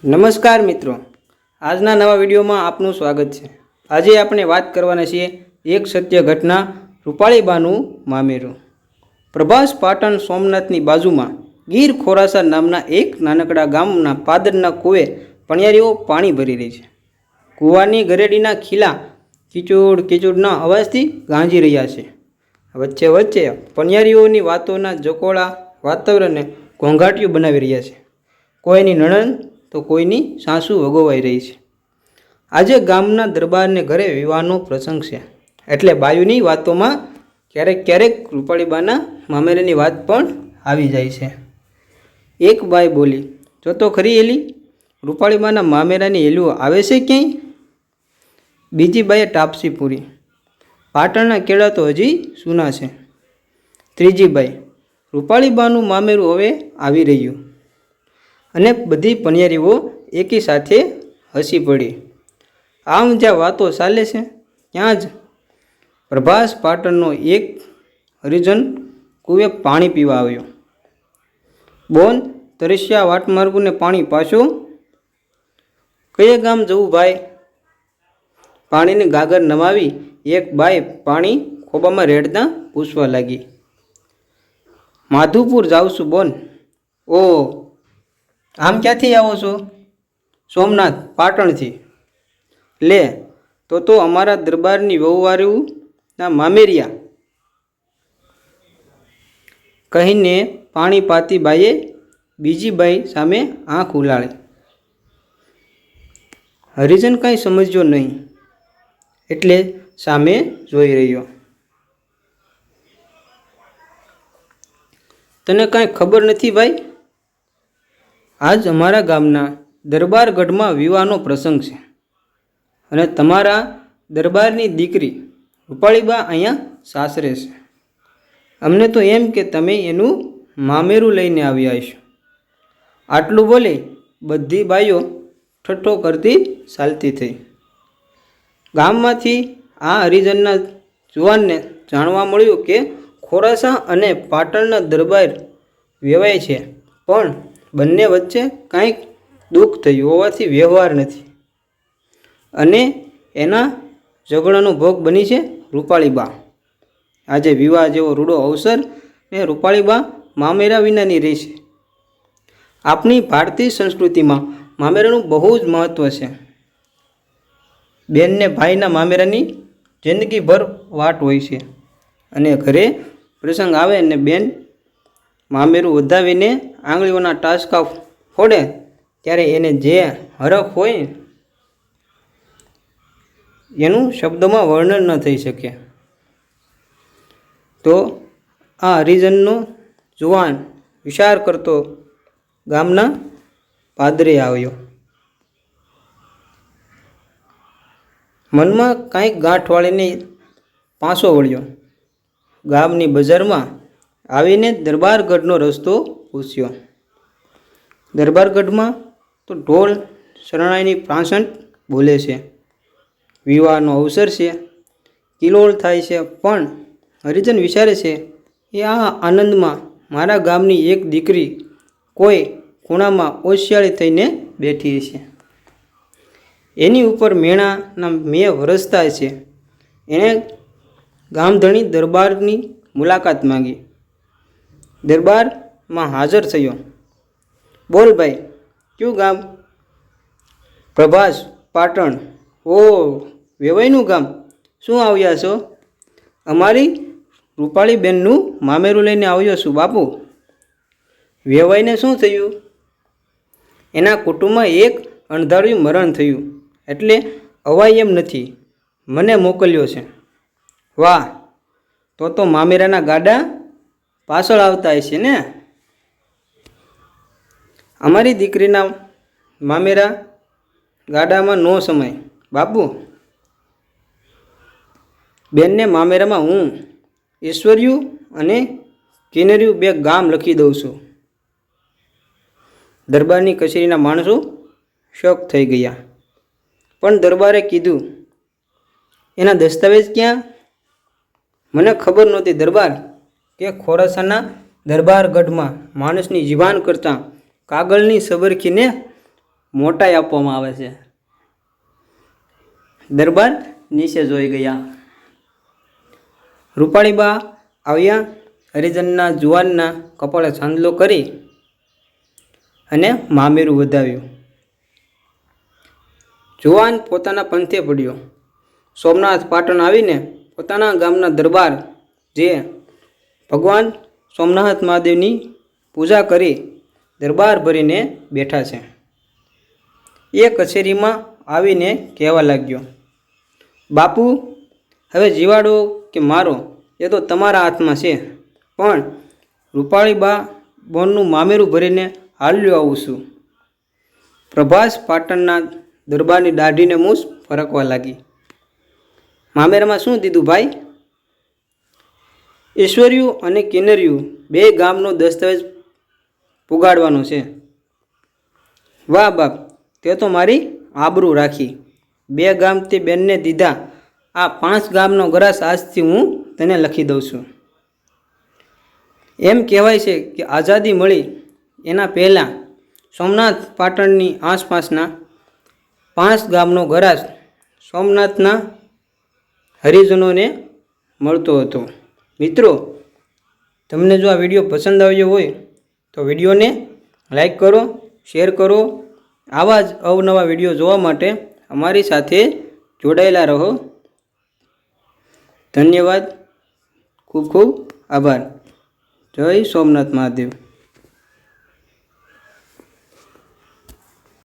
નમસ્કાર મિત્રો, આજના નવા વિડીયોમાં આપનું સ્વાગત છે। આજે આપણે વાત કરવાના છીએ એક સત્ય ઘટના, રૂપાળીબાનું મામેરું। પ્રભાસ પાટણ સોમનાથની બાજુમાં ગીર ખોરાસા નામના એક નાનકડા ગામના પાદરના કૂવે પણિયારીઓ પાણી ભરી રહી છે। કૂવાની ગરેડીના ખીલા કીચોડ કીચોડના અવાજથી ગાંજી રહ્યા છે। વચ્ચે વચ્ચે પણિયારીઓની વાતોના જકોળા વાતાવરણને ઘોંઘાટિયું બનાવી રહ્યા છે। કોઈની નણંદ તો કોઈની સાસુ વગોવાઈ રહી છે। આજે ગામના દરબારને ઘરે વિવાહનો પ્રસંગ છે, એટલે બાયુની વાતોમાં ક્યારેક ક્યારેક રૂપાળીબાના મામેરાની વાત પણ આવી જાય છે। એક બાઈ બોલી, જો તો ખરી એલી, રૂપાળીબાના મામેરાની એલું આવે છે ક્યાંય? બીજી બાઈએ ટાપસી પૂરી, પાટણના કેળા તો હજી સૂના છે। ત્રીજી બાઈ, રૂપાળીબાનું મામેરું હવે આવી રહ્યું। અને બધી પણિયારીઓ એકી સાથે હસી પડી। આમ જ્યાં વાતો ચાલે છે ત્યાં જ પ્રભાસ પાટણનો એક હરિજન કૂવે પાણી પીવા આવ્યો। બોન, તરસ્યા વાટમાર્ગુને પાણી પાછું? કયે ગામ જવું ભાઈ? પાણીની ગાગર નમાવી એક બાઈ પાણી ખોબામાં રેડતા પૂછવા લાગી। માધુપુર જાઉં છું બોન। ઓ, આમ ક્યાંથી આવો છો? સોમનાથ, પાટણથી। લે, તો અમારા દરબારની વહુવારીના મામેરિયા, કહીને પાણી પાતી બાઈએ બીજી બાઈ સામે આંખ ઉલાળી। હરિજન કાંઈ સમજ્યો નહીં, એટલે સામે જોઈ રહ્યો। તને કાંઈ ખબર નથી ભાઈ? આજ અમારા ગામના દરબારગઢમાં વિવાહનો પ્રસંગ છે, અને તમારા દરબારની દીકરી રૂપાળીબા અહીંયા સાસરે છે। અમને તો એમ કે તમે એનું મામેરું લઈને આવ્યા છો। આટલું બોલી બધી બાઈઓ ઠઠ્ઠો કરતી ચાલતી થઈ। ગામમાંથી આ હરિજનના જુવાનને જાણવા મળ્યું કે ખોરાસા અને પાટણના દરબાર વેવાય છે, પણ બંને વચ્ચે કાંઈક દુઃખ થયું હોવાથી વ્યવહાર નથી, અને એના ઝઘડાનો ભોગ બની છે રૂપાળીબા। આજે વિવાહ જેવો રૂડો અવસર ને રૂપાળીબા મામેરા વિનાની રહી છે। આપણી ભારતીય સંસ્કૃતિમાં મામેરાનું બહુ જ મહત્ત્વ છે। બેનને ભાઈના મામેરાની જિંદગીભર વાટ હોય છે, અને ઘરે પ્રસંગ આવે ને બેન મામેરું વધાવીને આંગળીઓના ટાસકા ફોડે ત્યારે એને જે હરખ હોય એનું શબ્દોમાં વર્ણન ન થઈ શકે। તો આ હરિજનનો જુવાન વિચાર કરતો ગામના પાદરે આવ્યો। મનમાં કાંઈક ગાંઠ વાળીને પાછો વળ્યો। ગામની બજારમાં આવીને દરબારગઢનો રસ્તો પૂછ્યો। દરબારગઢમાં તો ઢોલ શરણાઈની પ્રાસંટ બોલે છે, વિવાહનો અવસર છે, કિલોળ થાય છે, પણ હરિજન વિચારે છે કે આ આનંદમાં મારા ગામની એક દીકરી કોઈ ખૂણામાં ઓશિયાળી થઈને બેઠી છે, એની ઉપર મેણાના મેં વરસતા છે। એણે ગામધણી દરબારની મુલાકાત માંગી। દરબારમાં હાજર થયો। બોલ ભાઈ, કયું ગામ? પ્રભાસ, પાટણ। ઓ, વેવાઈનું ગામ? શું આવ્યા છો? અમારી રૂપાળીબેનનું મામેરું લઈને આવ્યો છું બાપુ। વેવાઈને શું થયું? એના કુટુંબમાં એક અણધાર્યું મરણ થયું, એટલે અવાય એમ નથી, મને મોકલ્યો છે। વાહ, તો મામેરાના ગાડા પાછળ આવતા હશે ને? અમારી દીકરીના મામેરા ગાડામાં નો સમાય બાપુ। બેનને મામેરામાં હું ઈશ્વર્યું અને કિન્નર્યું બે ગામ લખી દઉં છું। દરબારની કચેરીના માણસો શોક થઈ ગયા, પણ દરબારે કીધું, એના દસ્તાવેજ ક્યાં? મને ખબર નહોતી દરબાર કે ખોરાસાના દરબારગઢમાં માણસની જીવાન કરતાં કાગળની સબરખીને મોટાઈ આપવામાં આવે છે. દરબાર નીચે જોઈ ગયા. રૂપાળીબા આવ્યા. હરિજનના જુવાનના કપાળે ચાંદલો કરી અને મામેરું વધાવ્યું. જુવાન પોતાના પંથે પડ્યો. સોમનાથ પાટણ આવીને પોતાના ગામના દરબાર જે ભગવાન સોમનાથ મહાદેવની પૂજા કરી દરબાર ભરીને બેઠા છે એ કચેરીમાં આવીને કહેવા લાગ્યો, બાપુ, હવે જીવાડો કે મારો એ તો તમારા હાથમાં છે, પણ રૂપાળીબા બોનનું મામેરું ભરીને હાલ્યો આવું છું. પ્રભાસ પાટણના દરબારની દાઢીને મૂછ ફરકવા લાગી. મામેરામાં શું દીધું ભાઈ? ઈશ્વર્યું અને કિન્નર્યું બે ગામનો દસ્તાવેજ પુગાડવાનો છે. વાહ બાપ, તે તો મારી આબરૂ રાખી. 2 ગામ તે બેનને દીધા. આ 5 ગામનો ગ્રાસ આજથી હું તને લખી દઉં છું. એમ કહેવાય છે કે આઝાદી મળી એના પહેલાં સોમનાથ પાટણની આસપાસના 5 ગામનો ગ્રાસ સોમનાથના હરિજનોને મળતો હતો. મિત્રો, તમને જો આ વિડીયો પસંદ આવ્યો હોય તો વિડીયોને લાઈક કરો, શેર કરો. આવા જ અવનવા વિડીયો જોવા માટે અમારી સાથે જોડાયેલા રહો. ધન્યવાદ. ખૂબ ખૂબ આભાર. જય સોમનાથ મહાદેવ.